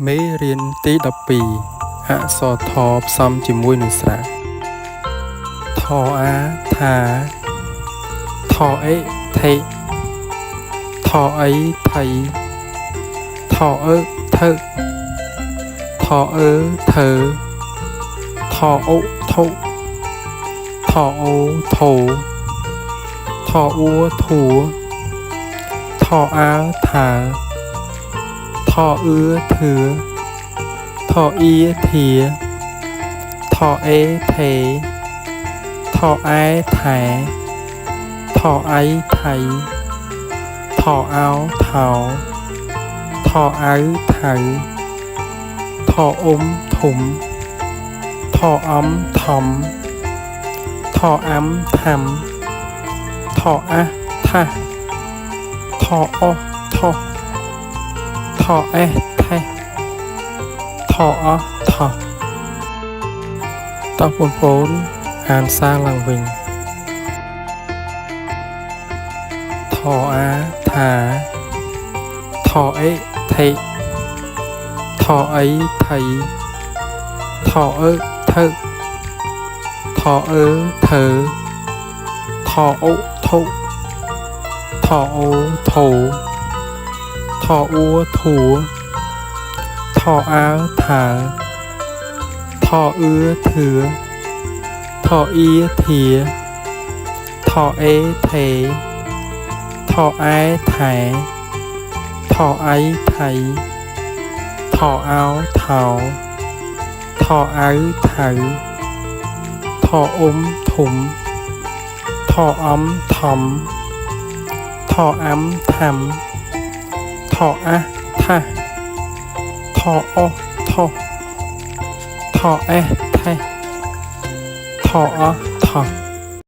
មេរៀនទី12អក្សរថផ្សំជាមួយនឹងស្រៈថអាថាថអេថេថអីថៃថអឺថើថអឺធ្វើថអូធុថអូធោថអ៊ូធួថអាថាថអឺធឿថអ៊ីធាថអេថេថអែថែថអៃថៃថអោថោថអៅថៅថអ៊ុំធំថអំធំថអាំថាំថអាថាថអថថអេថេថអថតោះបងប្អូនអានសារឡើងវិញថអាថាថអេថេថអីថៃថអឺធ្វើថអឺធ្វើថអូធុថអូធោថអ៊ូធួថអើថាថអឺធឿថអ៊ីធាថអេថេថអែថែថអៃថៃថអោថោថអៅថៅថអ៊ុំធំថអំធំថអាំថាំថអាថាថអថថអេថេថអថ